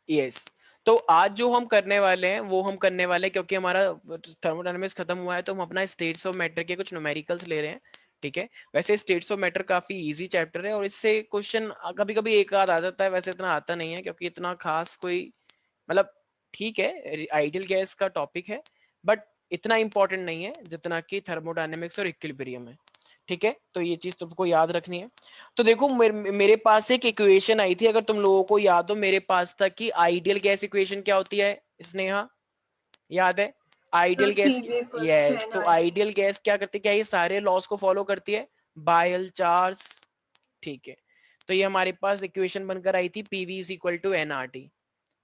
Yes, तो आज जो हम करने वाले हैं वो हम करने वाले हैं क्योंकि हमारा थर्मोडायनेमिक्स खत्म हुआ है तो हम अपना स्टेट्स ऑफ मैटर के कुछ न्यूमेरिकल्स ले रहे हैं। ठीक है, वैसे स्टेट्स ऑफ मैटर काफी इजी चैप्टर है और इससे क्वेश्चन कभी कभी एक आध आ जाता है, वैसे इतना आता नहीं है क्योंकि इतना खास कोई, मतलब ठीक है आइडियल गैस का टॉपिक है बट इतना इंपॉर्टेंट नहीं है जितना कि थर्मोडायनेमिक्स और इक्विलिब्रियम है। ठीक है, तो ये चीज तुमको याद रखनी है। तो देखो मेरे पास एक इक्वेशन आई थी, अगर तुम लोगों को याद हो मेरे पास था कि आइडियल गैस इक्वेशन क्या होती है, स्नेहा याद है? Ideal sir gas, PV equals to yes, तो एनआरटी। आइडियल गैस क्या करती है, क्या ये सारे लॉस को फॉलो करती है, बायल चार्ज। ठीक है, तो ये हमारे पास इक्वेशन बनकर आई थी PV is equal to NRT,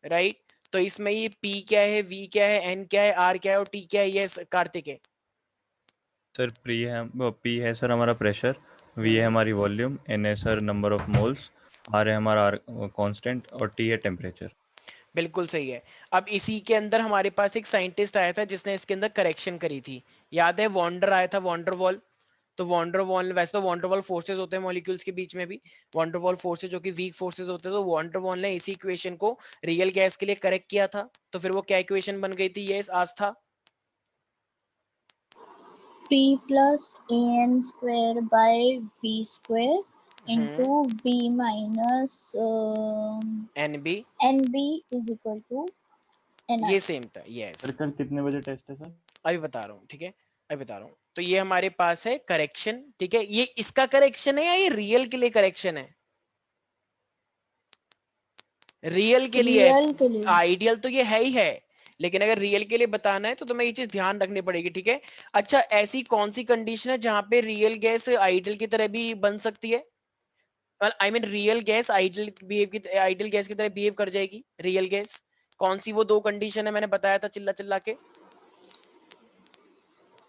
right? तो इसमें ये पी क्या है, वी क्या है, एन क्या है, आर क्या है और टी क्या है, ये कार्तिक है। सर पी है सर हमारा प्रेशर, वी है हमारी वॉल्यूम, एन है sir number of moles, R है हमारा कांस्टेंट और टी है टेम्परेचर। बिल्कुल सही है। अब इसी के अंदर हमारे पास एक साइंटिस्ट आया था जिसने इसके अंदर करेक्शन करी थी, याद है? वॉन्डर आया था, वॉन्डर वॉल। तो वॉन्डर वॉल, वैसे तो वॉन्डर वॉल फोर्सेज होते हैं मॉलिक्यूल्स के बीच में भी, वॉन्डर वॉल फोर्सेज जो कि वीक फोर्सेज होते हैं, तो वॉन्डर वॉल ने इसी इक्वेशन को रियल गैस के लिए करेक्ट किया था। तो फिर वो क्या इक्वेशन बन गई थी, ये आस्था? P plus an square by v square into v minus NB, nb is equal to ये nr. सेम था, यस। सर कल कितने बजे टेस्ट है सर? अभी बता रहा हूँ, ठीक है, अभी बता रहा हूँ। तो ये हमारे पास है करेक्शन, ठीक है, ये इसका करेक्शन है या ये रियल के लिए करेक्शन है? रियल के लिए Real के लिए आइडियल तो ये है ही है, लेकिन अगर रियल के लिए बताना है तो तुम्हें ये चीज ध्यान रखनी पड़ेगी। ठीक है, अच्छा ऐसी कौन सी कंडीशन है जहां पे रियल गैस आइडियल की तरह भी बन सकती है? I mean real gas ideal gas की तरह बिहेव कर जाएगी रियल गैस? कौन सी वो दो कंडीशन है, मैंने बताया था चिल्ला चिल्ला के,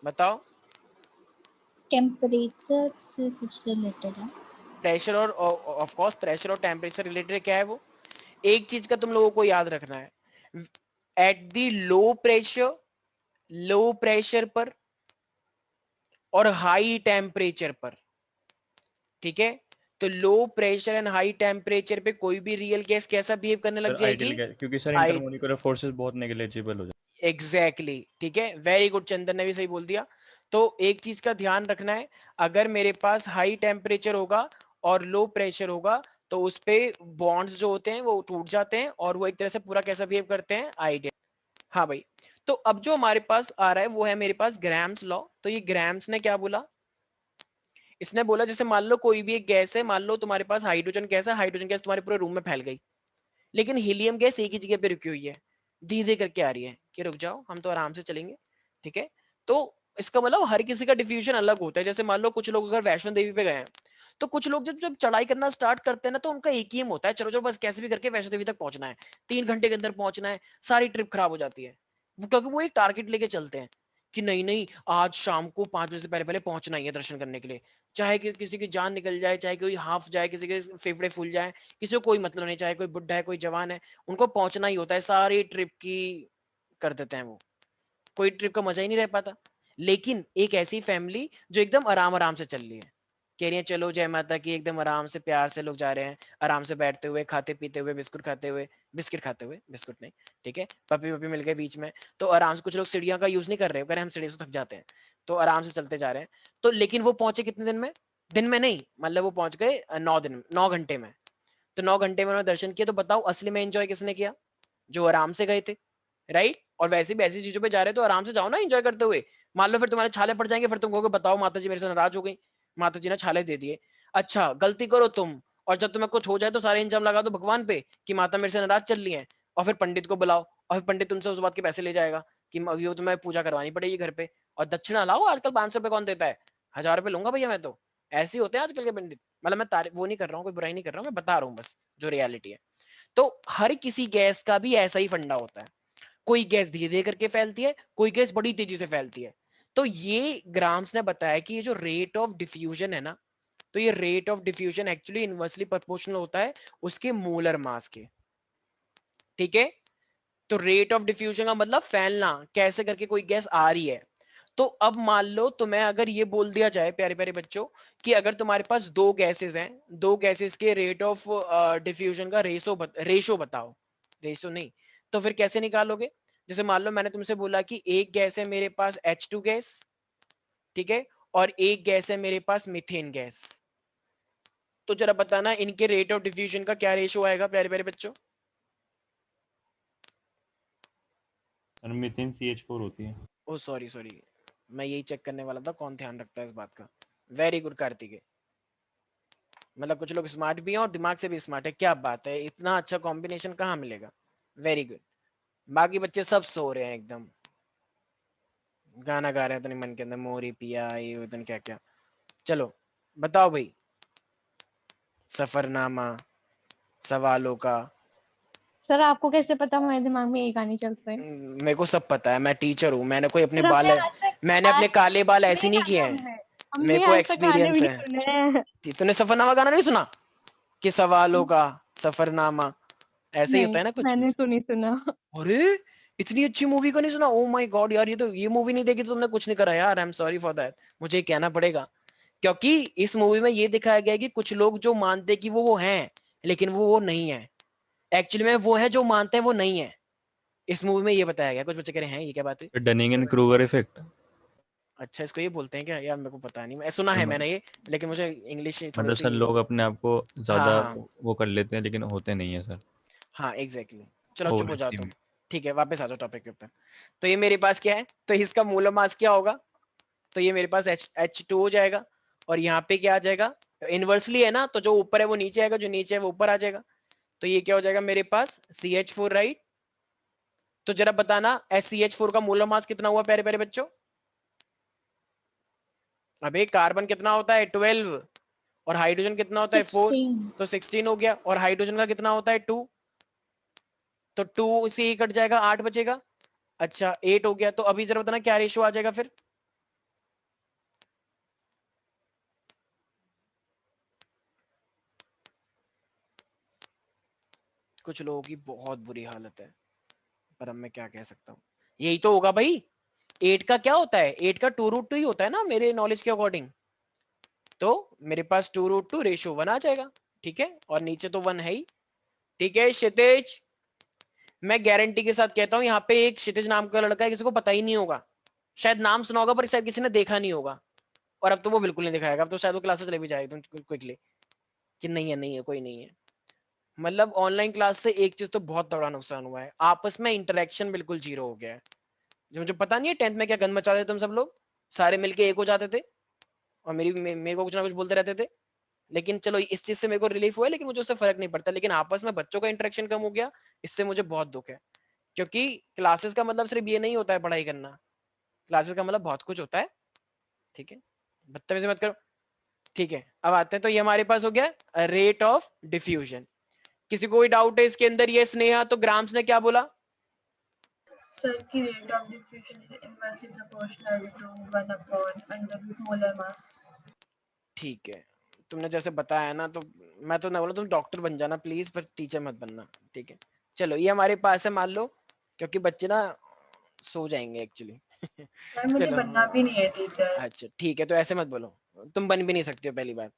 बताओ। टेम्परेचर से कुछ रिलेटेड है। प्रेशर और ऑफ कोर्स प्रेशर और टेम्परेचर रिलेटेड क्या है वो? एक चीज का तुम लोगों को याद रखना है, एट द लो प्रेशर पर और हाई टेम्परेचर पर, ठीक है, तो low pressure and high temperature पे कोई भी रियल गैस कैसा बिहेव करने लग सर आइडियल जाएगी? गैस, क्योंकि सर आई, इंटरमोलिकुलर फोर्सेस बहुत नेग्लिजिबल हो जाते एग्जैक्टली, ठीक है, वेरी गुड, चंदन ने भी सही बोल दिया। तो एक चीज का ध्यान रखना है, अगर मेरे पास हाई टेम्परेचर होगा और लो प्रेशर होगा तो उस पे बॉन्ड्स जो होते हैं वो टूट जाते हैं और वो एक तरह से पूरा कैसा बिहेव करते हैं, आइडियल। हाँ भाई, तो अब जो हमारे पास आ रहा है वो है मेरे पास ग्राम्स लॉ। तो ये ग्राम्स ने क्या बोला, इसने बोला जैसे मान लो कोई भी एक गैस है, मान लो तुम्हारे पास हाइड्रोजन गैस है, हाइड्रोजन गैस तुम्हारे पूरे रूम में फैल गई, लेकिन हीलियम गैस एक ही जगह पे रुकी हुई है, धीरे धीरे करके आ रही है कि रुक जाओ हम तो आराम से चलेंगे। ठीक है, तो इसका मतलब हर किसी का डिफ्यूजन अलग होता है। जैसे मान लो कुछ लोग अगर वैष्णो देवी पे गए हैं, तो कुछ लोग जब जब चढ़ाई करना स्टार्ट करते हैं ना तो उनका एक ही एम होता है, चलो चलो बस कैसे भी करके वैष्णो देवी तक पहुंचना है, 3 घंटे के अंदर पहुंचना है, सारी ट्रिप खराब हो जाती है। क्योंकि वो एक टारगेट लेके चलते हैं कि नहीं नहीं आज शाम को 5 बजे से पहले पहले पहुंचना ही है दर्शन करने के लिए, चाहे कि किसी की जान निकल जाए, चाहे कोई हाफ जाए, किसी के फेफड़े फूल जाए, किसी को कोई मतलब नहीं, चाहे कोई बुढ़ा है कोई जवान है, उनको पहुंचना ही होता है, सारी ट्रिप की कर देते हैं वो, कोई ट्रिप का मजा ही नहीं रह पाता। लेकिन एक ऐसी फैमिली जो एकदम आराम आराम से चल रही है, कह रही है चलो जय माता की, एकदम आराम से प्यार से लोग जा रहे हैं, आराम से बैठते हुए, खाते पीते हुए, बिस्किट खाते हुए, बिस्कुट नहीं, ठीक है, पपी पपी मिल गए बीच में, तो आराम से, कुछ लोग सीढ़ियों का यूज नहीं कर रहे, कह रहे हम सीढ़ी से थक जाते हैं, तो आराम से चलते जा रहे हैं। तो लेकिन वो पहुंचे कितने दिन में, दिन में नहीं, मतलब वो पहुंच गए 9 दिन, 9 घंटे में। तो 9 घंटे में उन्होंने दर्शन किया, तो बताओ असली में एंजॉय किसने किया, जो आराम से गए थे, राइट? और वैसे भी ऐसी चीजों पे जा रहे हो तो आराम से जाओ ना एंजॉय करते हुए। मान लो फिर तुम्हारे छाले पड़ जाएंगे, फिर तुम कहोगे बताओ माता जी मेरे से नाराज हो गई, माता जी ने छाले दे दिए। अच्छा गलती करो तुम, और जब तुम्हें कुछ हो जाए तो सारे इंजाम लगा दो भगवान पे कि माता मेरे से नाराज चल रही है, और फिर पंडित को बुलाओ और फिर पंडित तुमसे उस बात के पैसे ले जाएगा कि ये तुम्हें पूजा करवानी पड़ेगी घर पे, और दक्षिणा लाओ, आजकल 500 रुपए कौन देता है, 1000 रुपए लूंगा भैया मैं तो। ऐसे ही होते हैं आजकल के पंडित, मतलब मैं तारीफ वो नहीं कर रहा हूँ, कोई बुराई नहीं कर रहा हूँ, मैं बता रहा हूँ बस जो रियलिटी है। तो हर किसी गैस का भी ऐसा ही फंडा होता है, कोई गैस धीरे धीरे करके फैलती है, कोई गैस बड़ी तेजी से फैलती है। तो ये ग्राम्स ने बताया कि ये जो रेट ऑफ डिफ्यूजन है ना, तो ये rate of diffusion actually inversely proportional होता है उसके मोलर मास के। ठीक है, तो रेट ऑफ डिफ्यूजन का मतलब फैलना, कैसे करके कोई गैस आ रही है। तो अब मान लो तुम्हें अगर ये बोल दिया जाए प्यारे प्यारे बच्चों कि अगर तुम्हारे पास दो गैसेस हैं, दो गैसेस के रेट ऑफ डिफ्यूजन का रेशो बताओ, रेशियो नहीं, तो फिर कैसे निकालोगे? जैसे मान लो मैंने तुमसे बोला कि एक गैस है मेरे पास H2 गैस, ठीक है, और एक गैस है मेरे पास मीथेन गैस, तो जरा बताना इनके रेट ऑफ डिफ्यूजन का क्या रेशियो आएगा प्यारे प्यारे बच्चों? सर मीथेन CH4 होती है। ओ सॉरी सॉरी, मैं यही चेक करने वाला था कौन ध्यान रखता है इस बात का। वेरी गुड कार्तिकेय, मतलब कुछ लोग स्मार्ट भी हैं और दिमाग से भी स्मार्ट है, क्या बात है, इतना अच्छा कॉम्बिनेशन कहाँ मिलेगा। Very good. बाकी बच्चे सब सो रहे हैं एकदम, गाना गा रहे हैं अपने मन के अंदर, मोरी पिया ये पता नहीं क्या क्या। चलो बताओ भाई, सफरनामा, सवालों का। सर आपको कैसे पता हमारे दिमाग में ये गाने चल रहे हैं? मेरे को सब पता है, मैं टीचर हूँ, मैंने कोई अपने सर बाल, हमने आज तक मैंने अपने काले बाल ऐसे नहीं नहीं किए गाने हैं, हमने मेरे को आज तक गाने भी एक्सपीरियंस नहीं है। सुने हैं। तूने सफरनामा गाना नहीं सुना कि सवालों का सफरनामा, ऐसे ही होता नहीं, है ना कुछ मैंने कुछ। तो नहीं सुना। अरे इतनी अच्छी मूवी का नहीं सुना? ओ माय गॉड यार, ये मूवी नहीं देखी तो तुमने कुछ नहीं करा यार, I am sorry for that, मुझे कहना पड़ेगा। क्योंकि इस मूवी में ये दिखाया गया है कि कुछ लोग जो मानते हैं कि वो हैं, लेकिन वो नहीं है, एक्चुअली में वो है जो मानते हैं वो नहीं है। इस मूवी में ये बताया गया। कुछ बच्चे कह रहे हैं ये क्या बात है? Dunning and Kruger effect. अच्छा इसको ये बोलते हैं क्या यार, मेरे को पता नहीं, मैं सुना है मैंने ये, लेकिन मुझे इंग्लिश थोड़ी मतलब सी। सर लोग अपने आप को हाँ ज्यादा हाँ वो कर लेते हैं लेकिन होते नहीं है सर। हाँ एग्जैक्टली। चलो चुप ओवर हो जाओ तुम, एस्टिमेट। ठीक है वापस आ जाओ टॉपिक के ऊपर। तो ये मेरे पास क्या है, तो इसका मोलर मास क्या होगा? तो ये मेरे पास H2 हो जाएगा, और यहाँ पे क्या आ जाएगा, इनवर्सली है ना, तो जो ऊपर है वो नीचे आएगा, जो नीचे है वो ऊपर आ जाएगा। तो ये क्या हो जाएगा मेरे पास CH4, राइट? तो जरा बताना CH4 का मोलर मास कितना हुआ प्यारे प्यारे बच्चों? अबे कार्बन कितना होता है 12, और हाइड्रोजन कितना होता है 4, 16. तो 16 हो गया, और हाइड्रोजन का कितना होता है 2, तो 2 से ही कट जाएगा, 8 बचेगा। अच्छा 8 हो गया, तो अभी जरा बताना क्या रेशियो आ जाएगा फिर? कुछ लोगों की बहुत बुरी हालत है, पर अब मैं क्या कह सकता हूँ, यही तो होगा भाई। 8 का क्या होता है, 8 का 2√2 ही होता है ना मेरे नॉलेज के अकॉर्डिंग। तो मेरे पास 2√2 रेशियो 1 आ जाएगा, ठीक है, और नीचे तो 1 है ही। ठीक है क्षितिज, मैं गारंटी के साथ कहता हूँ यहाँ पे एक क्षितिज नाम का लड़का है, किसी को पता ही नहीं होगा, शायद नाम सुना होगा पर शायद किसी ने देखा नहीं होगा, और अब तो वो बिल्कुल नहीं दिखाएगा, अब तो शायद वो क्लासेस चले भी जाएगा क्विकली कि नहीं है कोई नहीं है। मतलब ऑनलाइन क्लास से एक चीज तो बहुत बड़ा नुकसान हुआ है, आपस में इंटरेक्शन बिल्कुल जीरो हो गया है। जो मुझे पता नहीं है 10th में क्या गंद मचा देते तुम सब लोग, सारे मिलके एक हो जाते थे और मेरे को कुछ ना कुछ बोलते रहते थे, लेकिन चलो इस चीज से मेरे को रिलीफ हुआ है, लेकिन मुझे उससे फर्क नहीं पड़ता, लेकिन आपस में बच्चों का इंटरेक्शन कम हो गया, इससे मुझे बहुत दुख है। क्योंकि क्लासेस का मतलब सिर्फ ये नहीं होता है पढ़ाई करना, क्लासेस का मतलब बहुत कुछ होता है, ठीक है, बदतमीजी मत करो। ठीक है अब आते हैं, तो ये हमारे पास हो गया रेट ऑफ डिफ्यूजन। किसी को कोई डाउट है इसके अंदर? ये स्नेहा, तो ग्राम्स ने क्या बोला? Sir, की rate of diffusion is inversely proportional to 1 upon under root molar mass. ठीक है, तुमने जैसे बताया ना, तो मैं तो ना बोला तुम डॉक्टर बन जाना प्लीज, पर टीचर मत बनना, ठीक है। चलो ये हमारे पास है, मान लो, क्योंकि बच्चे ना सो जाएंगे एक्चुअली। सर मुझे चलो बनना भी नहीं है टीचर। अच्छा ठीक है, तो ऐसे मत बोलो, तुम बन भी नहीं सकते हो पहली बात,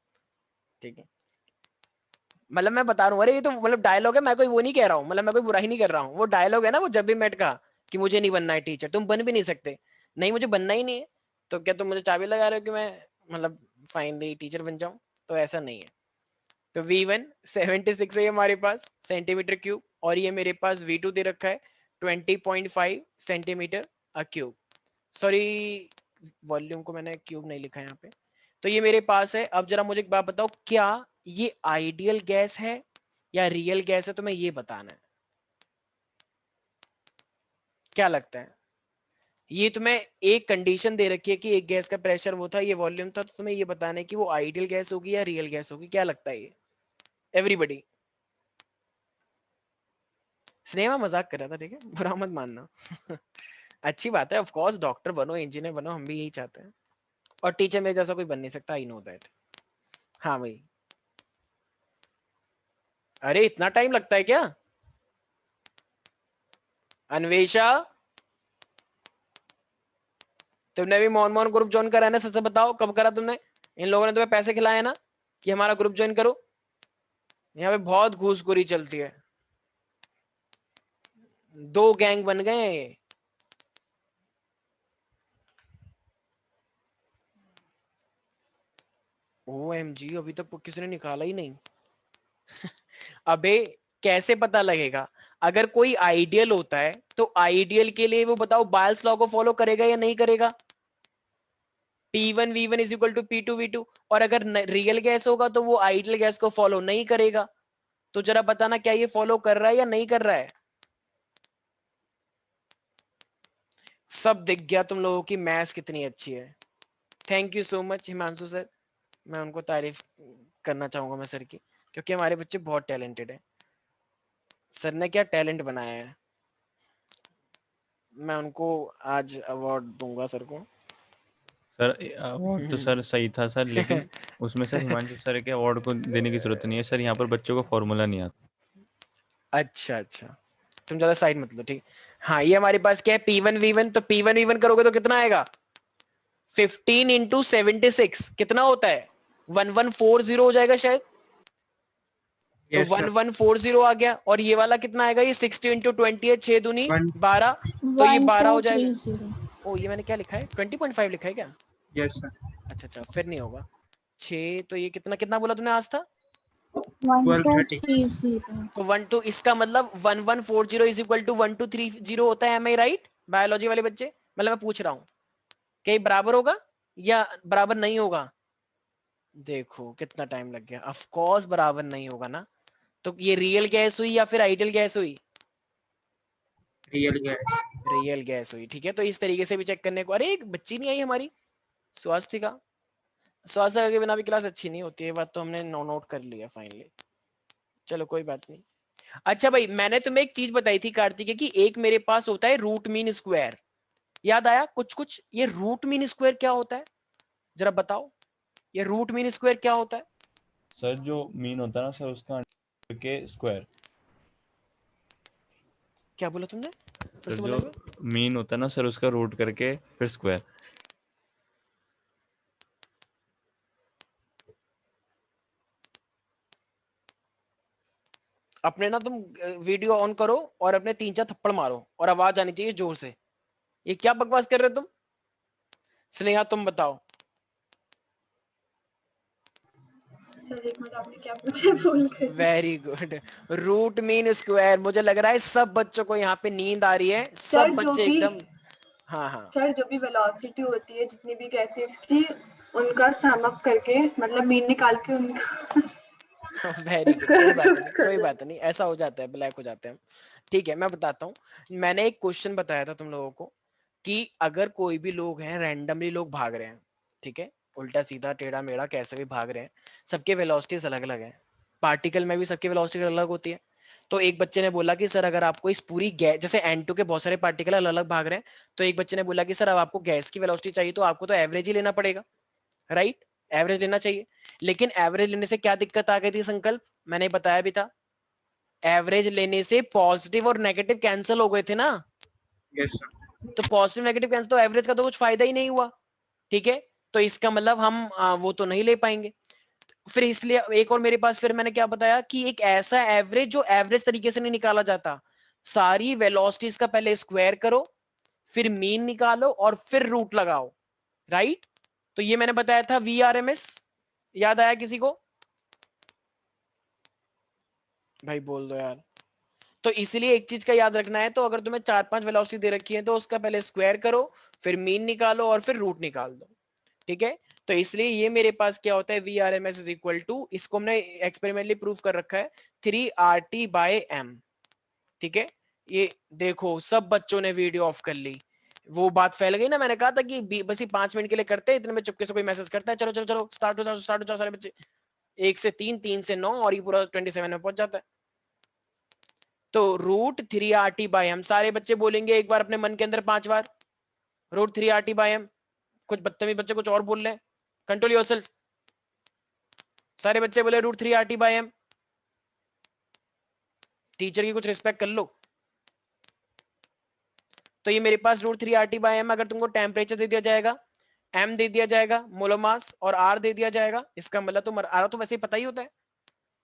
ठीक है। मतलब मैं बता रहा हूँ, अरे ये तो मतलब डायलॉग है, मैं कोई वो नहीं कह रहा हूँ, मतलब मैं कोई बुराई नहीं कर रहा हूँ, वो डायलॉग है ना, वो जब भी मेट का, कि मुझे नहीं बनना है टीचर, तुम बन भी नहीं सकते। नहीं मुझे बनना ही नहीं है, तो क्या तुम मुझे चाबी लगा रहे हो कि मैं मतलब फाइनली टीचर बन जाऊं? तो ऐसा नहीं है। तो V1 76 है हमारे पास सेंटीमीटर क्यूब, और ये मेरे पास V2 दे रखा है 20.5 सेंटीमीटर क्यूब। सॉरी वॉल्यूम को मैंने क्यूब नहीं लिखा है यहाँ पे। तो ये मेरे पास है। अब जरा मुझे एक बात बताओ, क्या ये आइडियल गैस है या रियल गैस है? तुम्हें ये बताना है, क्या लगता है? ये तुम्हें एक कंडीशन दे रखी है कि एक गैस का प्रेशर वो था, ये वॉल्यूम था, तो तुम्हें ये बताना है कि वो आइडियल गैस होगी या रियल गैस होगी, क्या लगता है ये एवरीबडी? स्नेहा मजाक कर रहा था, ठीक है, बुरा मत मानना। अच्छी बात है, ऑफ कोर्स डॉक्टर बनो, इंजीनियर बनो, हम भी यही चाहते हैं, और टीचर मेरे जैसा कोई बन नहीं सकता, आई नो दैट। हाँ भाई, अरे इतना टाइम लगता है क्या? अन्वेषा, तुमने भी मोहन मोहन ग्रुप ज्वाइन करा है ना? सच से बताओ कब करा तुमने? इन लोगों ने तुम्हें पैसे खिलाए ना कि हमारा ग्रुप ज्वाइन करो? यहाँ पे बहुत घूसखोरी चलती है। 2 गैंग बन गए। OMG, अभी तक किसी ने निकाला ही नहीं। अबे कैसे पता लगेगा? अगर कोई आइडियल होता है तो आइडियल के लिए वो बताओ बायल्स लॉ को फॉलो करेगा या नहीं करेगा? P1 V1 is equal to P2 V2। और अगर रियल गैस होगा तो वो आइडियल गैस को फॉलो नहीं करेगा। तो जरा बताना क्या ये फॉलो कर रहा है या नहीं कर रहा है? सब दिख गया तुम लोगों की मैथ्स कितनी अच्छी है। Thank you so much Himanshu sir, मैं उनको तारीफ करना चाहूंगा मैं सर की, क्योंकि हमारे बच्चे बहुत टैलेंटेड है। सर ने क्या टैलेंट बनाया है, मैं उनको आज अवार्ड दूंगा सर को। सर अवार्ड तो सर सही था सर, लेकिन उसमें सर हिमांशु सर के अवार्ड को देने की जरूरत नहीं है सर, यहाँ पर बच्चों को फॉर्मूला नहीं आता। अच्छा अच्छा, तुम ज्यादा साइड मत लो, ठीक। हाँ, ये हमारे पास क्या है P1 V1, तो P1 V1 करोगे तो कितना आएगा? 15 इंटू 76 कितना होता है? 1140 हो जाएगा शायद। तो 1140 आ गया। और ये वाला कितना आएगा? ये 60 इंटू 20 है, 6 दूनी 12, तो ये 12 हो जाएगा। 1230। ओ, ये मैंने क्या लिखा है? 20.5 लिखा है क्या? Yes sir. अच्छा अच्छा, फिर नहीं होगा 6, तो ये कितना कितना बोला तुमने आज था? 1230। तो 12, इसका मतलब 1140 इज इक्वल टू 1230 होता है। एम आई राइट बायोलॉजी वाले बच्चे? मतलब मैं पूछ रहा हूँ कि बराबर होगा या बराबर नहीं होगा? देखो कितना टाइम लग गया। ऑफ कोर्स बराबर नहीं होगा ना। तो ये रियल गैस हुई या फिर आइडियल गैस हुई? Real gas. रियल गैस हुई, ठीक है। तो इस तरीके से भी चेक करने को। अरे एक बच्ची नहीं आई हमारी, स्वास्थ्य के बिना भी क्लास अच्छी नहीं होती है, बात तो हमने नोट कर लिया फाइनली। चलो कोई बात नहीं। अच्छा भाई, मैंने तुम्हें एक चीज बताई थी कार्तिक कि एक मेरे पास होता है रूट मीन स्क्वायर, याद आया कुछ कुछ? ये रूट मीन स्क्वायर क्या होता है, जरा बताओ। ये रूट मीन स्क्वायर क्या होता है? सर जो मीन होता है ना सर, उसका अंडर के स्क्वायर। क्या बोला तुमने? फिर सर से जो बोलेंगे? मीन होता है ना सर, उसका रूट करके फिर स्क्वायर। अपने ना तुम वीडियो ऑन करो और अपने 3-4 थप्पड़ मारो और आवाज आनी चाहिए जोर से। ये क्या बकवास कर रहे हो तुम? स्नेहा तुम बताओ। सर एक मिनट, आपने क्या पूछा? भूल गई। Very good. Root mean square. मुझे लग रहा है सब बच्चों को यहाँ पे नींद आ रही है, सर सब जो बच्चे भी एकदम। हाँ हाँ। सर जो भी वेलोसिटी होती है जितनी भी गैसेस की, उनका सम अप करके मतलब मीन निकाल के उनका वेरी गुड, कोई बात नहीं कोई बात नहीं, ऐसा हो जाता है, ब्लैक हो जाते हैं। ठीक है, मैं बताता हूँ। मैंने एक क्वेश्चन बताया था तुम लोगों को कि अगर कोई भी लोग हैं, रैंडमली लोग भाग रहे हैं, ठीक है, उल्टा सीधा टेढ़ा मेढ़ा कैसे भी भाग रहे हैं, सबके वेलोसिटीज अलग अलग है। पार्टिकल में भी सबकी वेलोसिटी अलग होती है। तो एक बच्चे ने बोला कि सर अगर आपको इस पूरी गैस, जैसे N2 के बहुत सारे पार्टिकल अलग अलग भाग रहे हैं, तो एक बच्चे ने बोला कि सर अब आपको गैस की वेलोसिटी चाहिए तो आपको तो एवरेज ही लेना पड़ेगा, राइट? एवरेज लेना चाहिए। लेकिन एवरेज लेने से क्या दिक्कत आ गई थी संकल्प? मैंने बताया भी था, एवरेज लेने से पॉजिटिव और नेगेटिव कैंसिल हो गए थे ना। Yes sir. तो पॉजिटिव नेगेटिव कैंसिल, तो एवरेज का तो कुछ फायदा ही नहीं हुआ, ठीक है। तो इसका मतलब हम वो तो नहीं ले पाएंगे। फिर इसलिए एक और मेरे पास, फिर मैंने क्या बताया कि एक ऐसा एवरेज जो एवरेज तरीके से नहीं निकाला जाता। सारी वेलोसिटीज का पहले स्क्वायर करो, फिर मीन निकालो और फिर रूट लगाओ, राइट? तो ये मैंने बताया था VRMS। याद आया किसी को? भाई बोल दो यार। तो इसलिए एक चीज का याद रखना है, तो अगर तुम्हें 4-5 वेलोसिटी दे रखी है तो उसका पहले स्क्वायर करो, फिर मीन निकालो और फिर रूट निकाल दो, ठीक है। तो इसलिए ये मेरे पास क्या होता है, VRMS इज इक्वल टू, इसको हमने एक्सपेरिमेंटली प्रूव कर रखा है, 3RT/m, ठीक है। ये देखो सब बच्चों ने वीडियो ऑफ कर ली, वो बात फैल गई ना। मैंने कहा था कि बस ही 5 मिनट के लिए करते हैं, इतने में चुपके से कोई मैसेज करता है चलो चलो चलो स्टार्ट हो जाओ स्टार्ट हो जाओ सारे बच्चे। 1 से 3, 3 से 9 और ये पूरा 27 में पहुंच जाता है। तो √3RT/m, सारे बच्चे बोलेंगे एक बार अपने मन के अंदर 5 बार, √3RT/m। कुछ बदतमीज बच्चे कुछ और बोल रहे हैं, कंट्रोल योरसेल्फ। सारे बच्चे बोले √3RT/m। टीचर की कुछ रिस्पेक्ट कर लो। तो ये मेरे पास √3RT/m, अगर तुमको टेम्परेचर दे दिया जाएगा, m दे दिया जाएगा मोलर मास और r दे दिया जाएगा, इसका मतलब तो r तो वैसे ही पता ही होता है।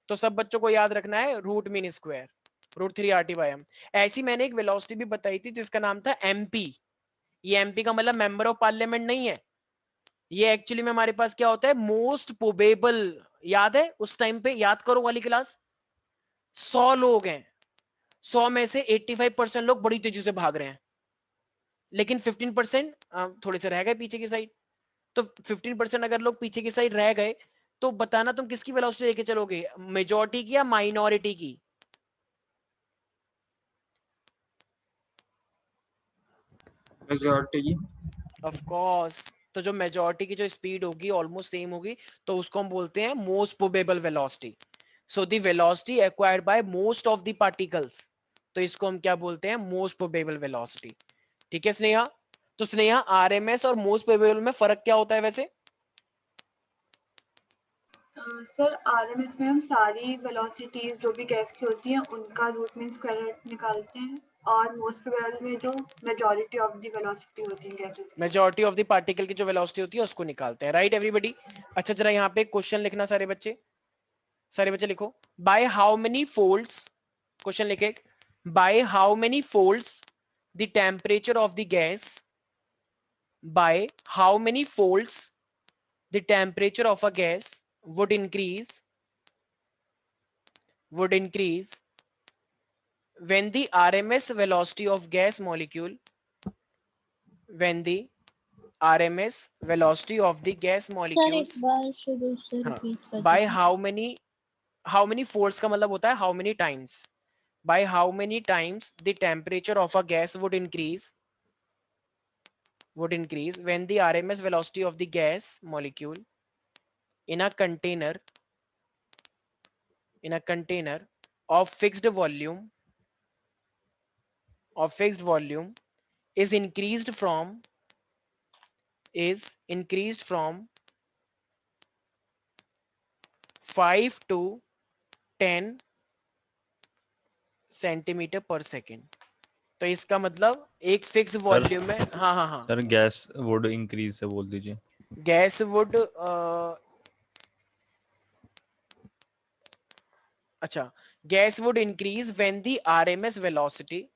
तो सब बच्चों को याद रखना है रूट मीन स्क्वायर, √3 RT/m। ऐसी मैंने एक वेलोसिटी भी बताई थी जिसका नाम था MP। ये MP का मतलब मेंबर ऑफ पार्लियामेंट नहीं है, ये एक्चुअली में हमारे पास क्या होता है, मोस्ट प्रोबेबल। याद है उस टाइम पे, याद करो वाली क्लास, 100 लोग हैं, 100 में से 85% लोग बड़ी तेजी से भाग रहे हैं, लेकिन 15% थोड़े से रह गए पीछे की साइड। तो 15% अगर लोग पीछे की साइड रह गए तो बताना तुम किसकी वेलोसिटी लेके चलोगे, मेजॉरिटी की या माइनॉरिटी की? मेजॉरिटी की। Of course. तो जो मेजॉरिटी की जो स्पीड होगी ऑलमोस्ट सेम होगी, तो उसको हम बोलते हैं most probable velocity. So the velocity acquired by most of the particles, तो इसको हम क्या बोलते हैं, मोस्ट प्रोबेबल वेलोसिटी। ठीक है स्नेहा? तो स्नेहा आरएमएस और मोस्ट प्रोबेबल में फर्क क्या होता है वैसे? सर आरएमएस में हम सारी वेलोसिटीज जो भी गैस की होती हैं उनका रूट मीन स्क्वायर रूट निकालते हैं, और मोस्ट प्रोबेबल में जो मेजॉरिटी ऑफ द वेलोसिटी होती है गैसेस की। मेजॉरिटी ऑफ द पार्टिकल की जो वेलोसिटी होती है उसको निकालते हैं, राइट एवरीबॉडी? अच्छा जरा यहाँ पे क्वेश्चन लिखना सारे बच्चे, सारे बच्चे लिखो। By how many folds, question लिखे, by how many folds the temperature of the gas, by how many folds the temperature of a gas would increase when the RMS velocity of gas molecule, when the RMS velocity of the gas sir molecules, एक बार शुरू से हाँ, repeat कर by दीजिए। how many folds का मतलब होता है how many times, by how many times the temperature of a gas would increase when the RMS velocity of the gas molecule in a container of fixed volume is increased from 5 to 10 centimetre पर second. तो इसका मतलब एक fix volume में, हाँ हाँ हाँ, sir gas would increase से बोल दीजिए। गैस वुड, अच्छा, gas would increase when the RMS velocity,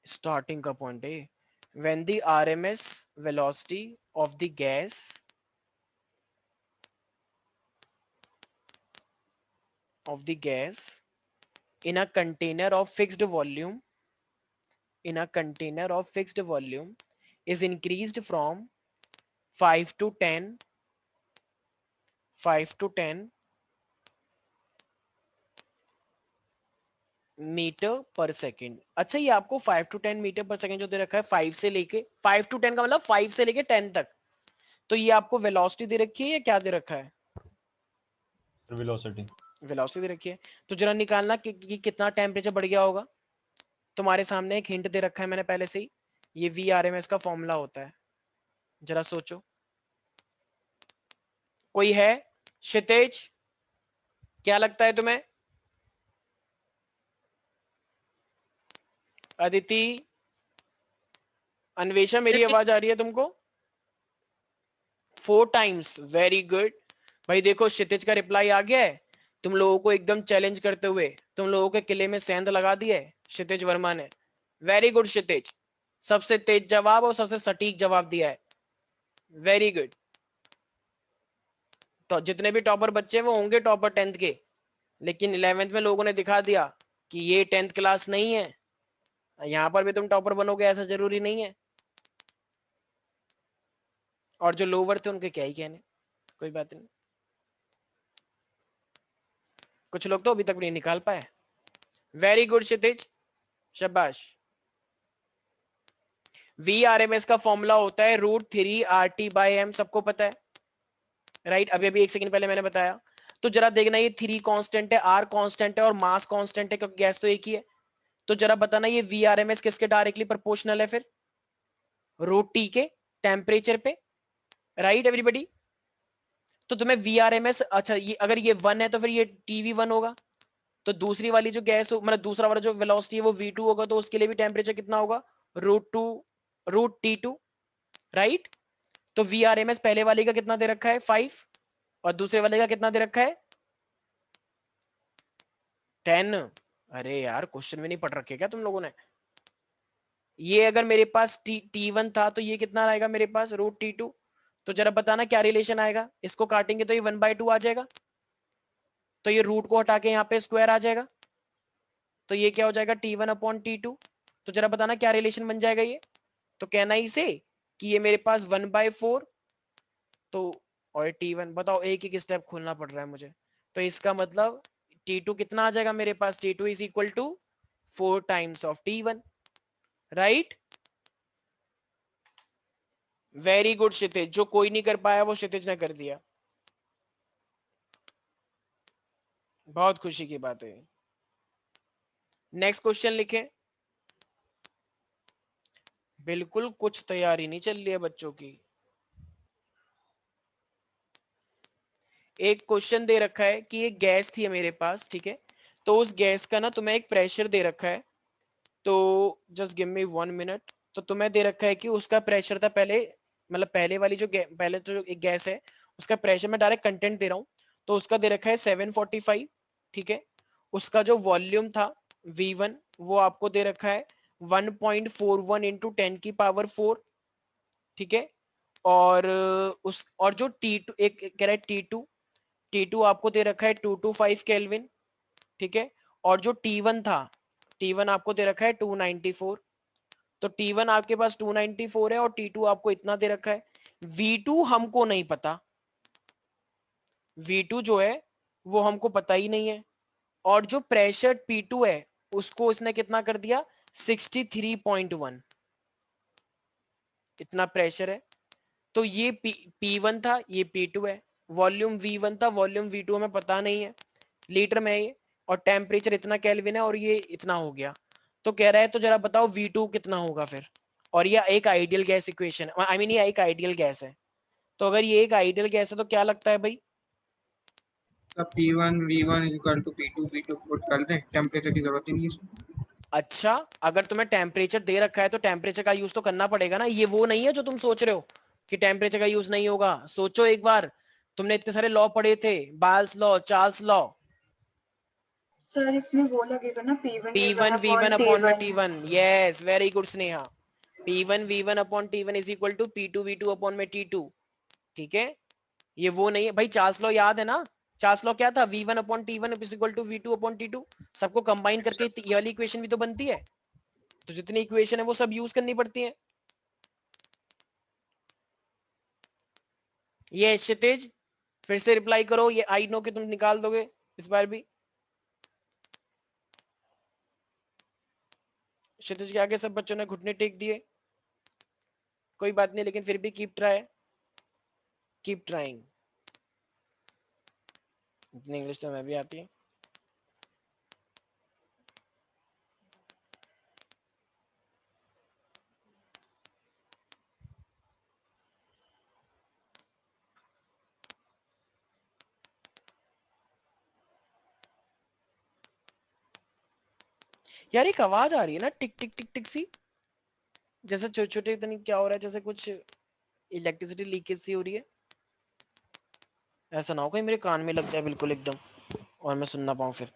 starting का पॉइंट है, when the RMS velocity of the gas in a container of fixed volume is increased from 5 to 10 metre पर second. अच्छा ये आपको 5 to 10 मीटर पर second जो दे रखा है, 5 से लेके 5 to 10 का मतलब 5 से लेके 10 तक, तो ये आपको वेलोसिटी दे रखी है या क्या दे रखा है? वेलोसिटी। वेलोसिटी दे रखी है। तो जरा निकालना कि कितना टेम्परेचर बढ़ गया होगा। तुम्हारे सामने एक हिंट दे रखा है मैंने पहले से ही, ये VRMS का फॉर्मूला होता है, जरा सोचो। कोई है? क्षितिज, क्या लगता है तुम्हें? अदिति, अन्वेषा, मेरी आवाज आ रही है तुमको? 4 टाइम्स, वेरी गुड। भाई देखो क्षितिज का रिप्लाई आ गया है, तुम लोगों को एकदम चैलेंज करते हुए तुम लोगों के किले में सेंध लगा दिया है क्षितिज वर्मा ने। वेरी गुड क्षितिज, सबसे तेज जवाब और सबसे सटीक जवाब दिया है, वेरी गुड। तो जितने भी टॉपर बच्चे हैं वो होंगे टॉपर 10th के, लेकिन 11th में लोगों ने दिखा दिया कि ये 10th क्लास नहीं है, यहां पर भी तुम टॉपर बनोगे ऐसा जरूरी नहीं है। और जो लोअर थे उनके क्या ही कहने, कोई बात नहीं, कुछ लोग तो अभी तक नहीं निकाल पाए। वेरी गुड क्षितिज, शाबाश। VRMS का फॉर्मूला होता है √3 RT/m, सबको पता है, राइट? अभी अभी एक सेकंड पहले मैंने बताया। तो जरा देखना, ये 3 कांस्टेंट है, R कांस्टेंट है और मास कांस्टेंट है, क्योंकि गैस तो एक ही है। तो जरा बताना ये VRMS किसके डायरेक्टली प्रोपोर्शनल है फिर? √T के टेम्परेचर पे, राइट एवरीबॉडी? तो तुम्हें VRMS, अच्छा ये अगर ये 1 है तो फिर ये TV1 होगा, तो दूसरी वाली जो गैस मतलब दूसरा वाला जो वेलोसिटी है वो V2 होगा, तो उसके लिए भी टेम्परेचर कितना होगा? √T2, right? तो VRMS पहले वाले का कितना दे रखा है? 5, और दूसरे वाले का कितना दे रखा है? 10, अरे यार क्वेश्चन में नहीं पढ़ रखे क्या तुम लोगों ने? ये अगर मेरे पास T1 था तो ये कितना आएगा मेरे पास रूट T2। तो जरा बताना क्या रिलेशन आएगा, इसको काटेंगे तो ये 1/2 आ जाएगा, तो ये रूट को हटा के यहाँ पे स्क्वायर आ जाएगा, तो ये क्या हो जाएगा T1/T2। तो जरा बताना क्या रिलेशन बन जाएगा ये। तो कहना ही से कि ये मेरे पास 1/4 तो और T1 बताओ, एक एक स्टेप खोलना पड़ रहा है मुझे। तो इसका मतलब T2 कितना आ जाएगा मेरे पास, T2 is equal to 4 times of T1, right. Very good Kshitij, जो कोई नहीं कर पाया वो क्षितिज ने कर दिया, बहुत खुशी की बात है। नेक्स्ट क्वेश्चन लिखें। बिल्कुल कुछ तैयारी नहीं चल रही है बच्चों की। एक क्वेश्चन दे रखा है कि एक गैस थी मेरे पास, ठीक है, तो उस गैस का ना तुम्हें एक प्रेशर दे रखा है, तो जस्ट गिव मी 1 मिनट। तो तुम्हें दे रखा है कि उसका प्रेशर था पहले, मतलब पहले वाली जो पहले तो जो एक गैस है उसका प्रेशर, मैं डायरेक्ट कंटेंट दे रहा हूँ, तो उसका दे रखा है 745, ठीक है। उसका जो वॉल्यूम था V1 वो आपको दे रखा है 1.41 इंटू 10⁴, ठीक है। और और जो T2 एक कह रहा है T2 आपको दे रखा है 225 केल्विन, ठीक है। और जो T1 था, T1 आपको दे रखा है 294। तो T1 आपके पास 294 है और T2 आपको इतना दे रखा है। V2 हमको नहीं पता, V2 जो है वो हमको पता ही नहीं है। और जो प्रेशर P2 है उसको इसने कितना कर दिया 63.1, इतना प्रेशर है। तो ये P1 था, ये P2 है। वॉल्यूम V1 था, वॉल्यूम V2 हमें पता नहीं है, लीटर में है ये। और टेम्परेचर इतना केल्विन है और ये इतना हो गया। तो कह रहा है तो जरा बताओ V2 कितना होगा फिर। और ये एक ideal gas equation, I mean ये एक आइडियल गैस है। तो अगर ये एक आइडियल गैस है तो क्या लगता है भाई? तो P1 V1 is equal to P2 V2 put कर दें, टेम्परेचर की जरूरत ही नहीं है इसमें। अच्छा, अगर तुम्हें टेम्परेचर दे रखा है तो टेम्परेचर का यूज तो करना पड़ेगा ना। ये वो नहीं है जो तुम सोच रहे हो कि टेम्परेचर का यूज नहीं होगा। सोचो एक बार, तुमने इतने सारे लॉ पढ़े थे, बाल्स लॉ, चार्ल्स लॉ। सर इसमें वो लगेगा ना P1 P1 V1 upon upon में T1। T1, yes very good Sneha. P1 V1 upon T1 is equal to P2 V2 upon में T2, ठीक है। ये वो नहीं है भाई, चार्ल्स लॉ याद है ना? चार्ल्स लॉ क्या था, V1 upon T1 is equal to V2 upon T2। सबको कंबाइन करके ये वाली इक्वेशन भी तो बनती है। तो जितनी इक्वेशन है वो सब यूज करनी पड़ती है। ये क्षितिज फिर से रिप्लाई करो, ये आई नो कि तुम निकाल दोगे इस बार भी। क्षितिज के आगे सब बच्चों ने घुटने टेक दिए, कोई बात नहीं, लेकिन फिर भी कीप ट्राई, कीप ट्राइंग। इतनी इंग्लिश तो मैं भी आती है। यार एक आवाज आ रही है ना, टिक टिक टिक टिक सी, जैसे छोटे छोटे, इतनी क्या हो रहा है, जैसे कुछ इलेक्ट्रिसिटी लीकेज सी हो रही है। ऐसा ना हो कहीं मेरे कान में लग जाए बिल्कुल एकदम और मैं सुन ना पाऊं, फिर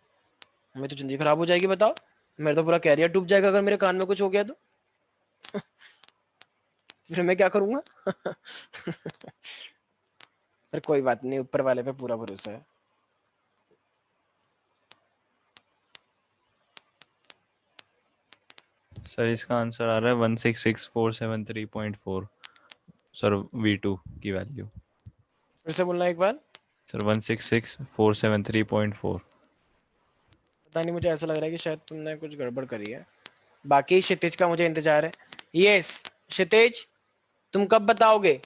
मेरी तो जिंदगी खराब हो जाएगी। बताओ, मेरा तो पूरा कैरियर डूब जाएगा अगर मेरे कान में कुछ हो गया तो। फिर मैं क्या करूंगा? पर कोई बात नहीं, ऊपर वाले पे पूरा भरोसा है। सर इसका आंसर आ रहा है 166,473.4 सर V2 की वैल्यू। फिर से बोलना एक बार। सर 166,473.4। पता नहीं, मुझे ऐसा लग रहा है कि शायद तुमने कुछ गड़बड़ करी है। बाकी क्षितिज का मुझे इंतजार है। यस क्षितिज, तुम कब बताओगे?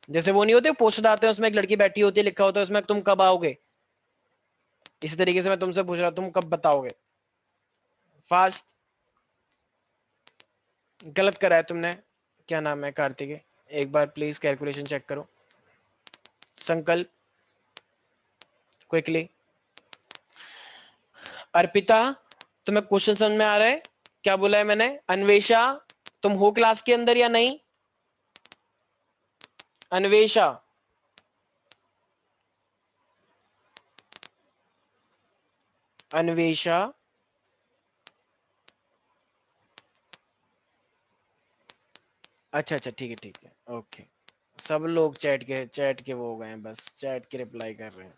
जैसे वो नहीं होते पोस्टर आते हैं उसमें एक लड़की बैठी होती है, लिखा होता है उसमें तुम कब आओगे, इसी तरीके से मैं तुमसे पूछ रहा हूं तुम कब बताओगे। फास्ट। गलत करा है तुमने। क्या नाम है कार्तिक, एक बार प्लीज कैलकुलेशन चेक करो। संकल्प क्विकली। अर्पिता, तुम्हें क्वेश्चन समझ में आ रहा है? क्या बोला है मैंने? अन्वेषा, तुम हो क्लास के अंदर या नहीं? अन्वेषा, अन्वेषा, अच्छा अच्छा ठीक है ओके। सब लोग चैट के वो हो गए हैं, बस चैट के रिप्लाई कर रहे हैं।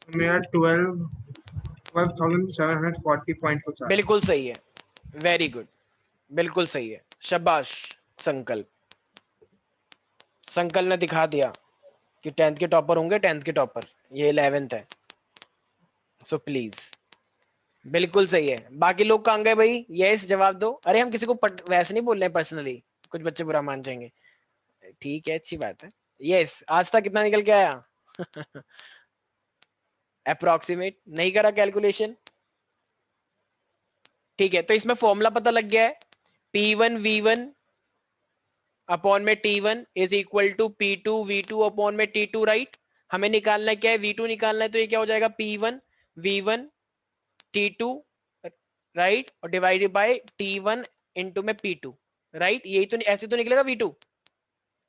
मेरा 12,740 पॉइंट कुछ आया। बिल्कुल सही है, वेरी गुड, बिल्कुल सही है, शाबाश संकल्प। संकल्प ने दिखा दिया कि 10th के टॉपर होंगे, 10th के टॉपर, ये 11th है, सो प्लीज बिल्कुल सही है। बाकी लोग कहाँ गए भाई? यस जवाब दो। अरे हम किसी को वैसे नहीं बोल रहे हैं पर्सनली, कुछ बच्चे बुरा मान जाएंगे। ठीक है, अच्छी बात है। यस, आज तक कितना निकल के आया? अप्रोक्सीमेट नहीं करा कैलकुलेशन। ठीक है, तो इसमें फॉर्मूला पता लग गया है, P1 V1 अपॉन में T1 is equal to P2 V2 upon में T2, राइट। हमें निकालना क्या है? V2 निकालना है, तो ये क्या हो जाएगा? P1 V1 T2, राइट, और डिवाइडेड बाय T1 इंटू में P2, राइट। यही तो, ऐसे तो निकलेगा V2।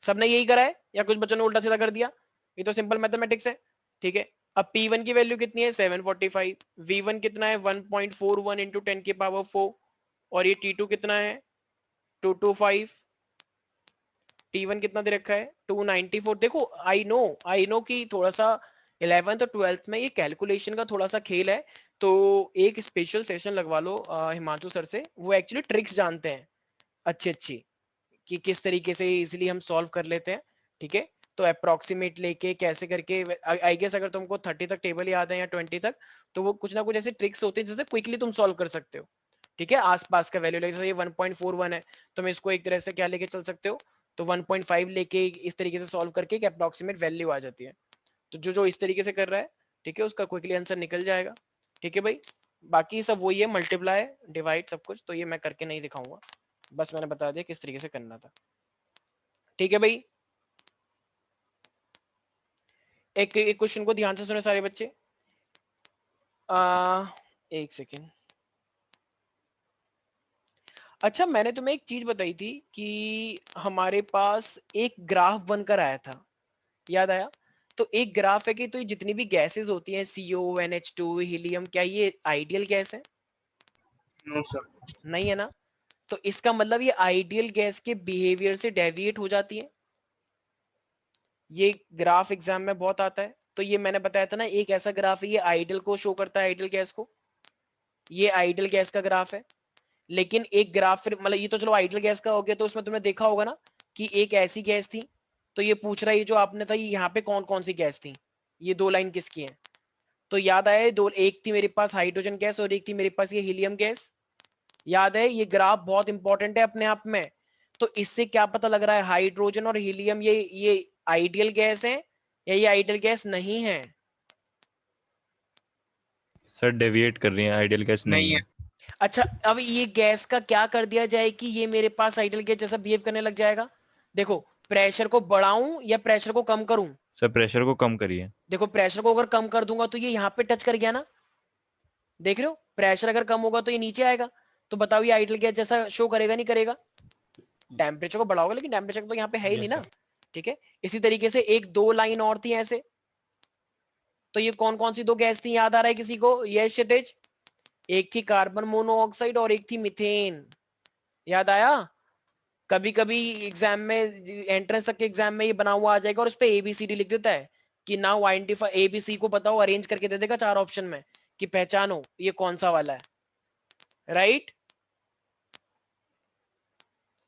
सबने यही करा है या कुछ बच्चों ने उल्टा सीधा कर दिया? ये तो सिंपल मैथमेटिक्स है, ठीक है। अब P1 की वैल्यू कितनी है? 745। V1 कितना है? 1.41 इंटू 10 की पावर 4, और ये T2 कितना है? 225। T1 कितना दे रखा है? 294। देखो आई नो कि थोड़ा सा 11th और 12th में ये कैलकुलेशन का थोड़ा सा खेल है, तो एक स्पेशल सेशन लगवा लो हिमांशु सर से, वो एक्चुअली ट्रिक्स जानते हैं अच्छी अच्छी कि किस तरीके से इजीली हम सॉल्व कर लेते हैं, ठीक है। तो अप्रोक्सीमेट लेके कैसे करके, आई गेस अगर तुमको 30 तक टेबल याद है या 20 तक, तो वो कुछ ना कुछ ऐसे ट्रिक्स होते हैं जिससे क्विकली तुम सॉल्व कर सकते हो, ठीक है। आसपास का वैल्यू, जैसे ये 1.41 है, तुम इसको एक तरह से क्या लेके चल सकते हो, तो 1.5 लेके इस तरीके से सॉल्व करके एक अप्रोक्सीमेट वैल्यू आ जाती है। तो जो जो इस तरीके से कर रहा है, ठीक है, उसका क्विकली आंसर निकल जाएगा, ठीक है भाई। बाकी सब वही है, मल्टीप्लाई डिवाइड सब कुछ, तो ये मैं करके नहीं दिखाऊंगा, बस मैंने बता दिया किस तरीके से करना था, ठीक है भाई। एक एक क्वेश्चन को ध्यान से सुने सारे बच्चे। एक सेकेंड। अच्छा, मैंने तुम्हें एक चीज बताई थी कि हमारे पास एक ग्राफ बनकर आया था, याद आया? तो एक ग्राफ है कि तो ये जितनी भी गैसेस होती हैं, CO, NH2, हीलियम, क्या ये आइडियल गैस है? No sir. नहीं है ना। तो इसका मतलब ये आइडियल गैस के बिहेवियर से डेविएट हो जाती है। ये ग्राफ एग्जाम में बहुत आता है, तो ये मैंने बताया था ना, एक ऐसा ग्राफ है, ये आइडियल को शो करता है, आइडियल गैस को। ये आइडियल गैस का ग्राफ है। लेकिन एक ग्राफ फिर, मतलब ये तो चलो आइडियल गैस का हो गया, तो उसमें तुमने देखा होगा ना कि एक ऐसी गैस थी, तो ये पूछ रहा है, ये जो आपने था, ये यहाँ पे कौन कौन सी गैस थी, ये दो लाइन किसकी है? तो याद आया, दो, एक थी मेरे पास हाइड्रोजन गैस और एक थी मेरे पास ये हीलियम गैस। याद है? ये ग्राफ बहुत इंपॉर्टेंट है अपने आप में। तो इससे क्या पता लग रहा है, हाइड्रोजन और हीलियम ये आइडियल गैस है या ये आइडियल गैस नहीं है? सर डेविएट कर रही हैं, आइडियल गैस नहीं है। अच्छा, अब ये गैस का क्या कर दिया जाए कि ये मेरे पास आइडियल गैस जैसा बिहेव करने लग जाएगा? देखो, प्रेशर को बढ़ाऊं या प्रेशर को कम करूं? सर प्रेशर को कम करिए। देखो, प्रेशर को अगर कम कर दूंगा तो ये यहाँ पे टच कर गया ना, देख रहे हो? प्रेशर अगर कम होगा तो ये नीचे आएगा, तो बताओ ये आइडियल गैस जैसा शो करेगा नहीं करेगा? टेम्परेचर को बढ़ाओगे, लेकिन टेम्परेचर तो यहाँ पे है ही नहीं ना, ठीक है। इसी तरीके से एक दो लाइन और थी ऐसे, तो ये कौन कौन सी दो गैस थी, याद आ रहा है किसी को? यस क्षितिज। एक थी कार्बन मोनोऑक्साइड और एक थी मीथेन, याद आया? कभी कभी एग्जाम में, एंट्रेंस तक के एग्जाम में ये बना हुआ आ जाएगा और उस पे ABCD लिख देता है कि नाउ आइडेंटिफाई, ABC को बताओ, अरेंज करके दे देगा 4 ऑप्शन में कि पहचानो ये कौन सा वाला है, राइट।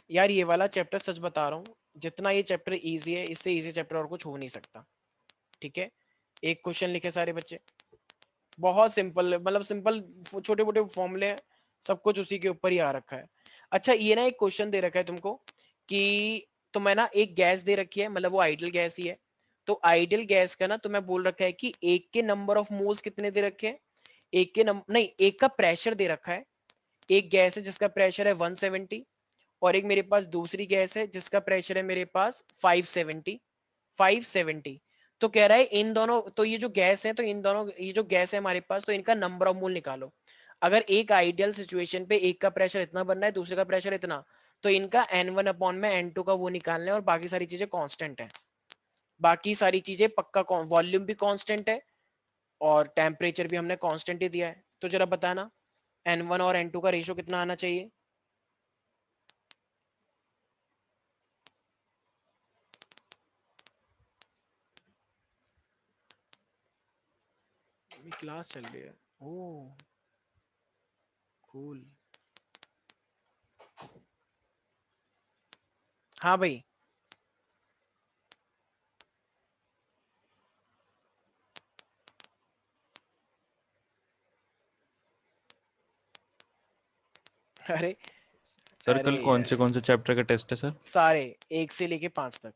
यार ये वाला चैप्टर, सच बता रहा हूँ, जितना ये चैप्टर इजी है, इससे इजी चैप्टर और कुछ हो नहीं सकता, ठीक है। एक क्वेश्चन लिखे सारे बच्चे, बहुत सिंपल, मतलब सिंपल छोटे मोटे फॉर्मूले हैं, सब कुछ उसी के ऊपर ही आ रखा है। अच्छा, ये ना एक क्वेश्चन दे रखा है तुमको कि तुम्हें ना एक गैस दे रखी है, मतलब वो आइडियल गैस ही है, तो आइडियल गैस का ना तुम्हें बोल रखा है कि एक के नंबर ऑफ मोल्स कितने दे रखे हैं, एक के नंबर नहीं, एक का प्रेशर दे रखा है। एक गैस है जिसका प्रेशर है 170, और एक मेरे पास दूसरी गैस है जिसका प्रेशर है मेरे पास 570। तो कह रहा है इन दोनों, तो ये जो गैस है, तो इन दोनों, ये जो गैस है हमारे पास, तो इनका नंबर ऑफ मोल निकालो। अगर एक आइडियल सिचुएशन पे एक का प्रेशर इतना बनना है, दूसरे का प्रेशर इतना, तो इनका N1 अपॉन में N2 का वो निकालना है, और बाकी सारी चीजें कांस्टेंट है, बाकी सारी चीजें पक्का, वॉल्यूम भी कांस्टेंट है और टेम्परेचर भी हमने कांस्टेंट ही दिया है। तो जरा बताना N1 और N2 का रेशियो कितना आना चाहिए? क्लास चल रही है। ओह कूल। हाँ भाई, अरे सर अरे कल यार, कौन से चैप्टर का टेस्ट है सर? सारे 1 से लेके 5 तक।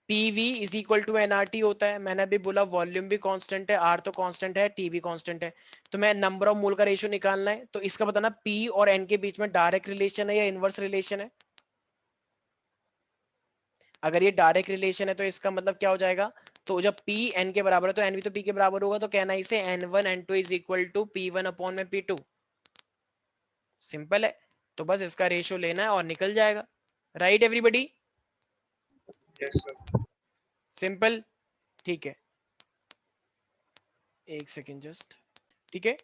PV is equal to NRT होता है। मैंने अभी बोला वॉल्यूम भी कांस्टेंट है, R तो कांस्टेंट है, T भी कांस्टेंट है। तो मैं नंबर ऑफ मोल का रेशियो निकालना है, तो इसका बताना P और N के बीच में डायरेक्ट रिलेशन है या इनवर्स रिलेशन है। अगर ये डायरेक्ट रिलेशन है तो इसका मतलब क्या हो जाएगा, तो जब P N के बराबर है तो N भी तो P के बराबर होगा, तो कहना इसे N1 N2 is equal to P1 upon में P2। सिंपल है, तो बस इसका रेशियो लेना है और निकल जाएगा। Right everybody? Yes sir. Simple, ठीक है, एक सेकेंड जस्ट। ठीक है,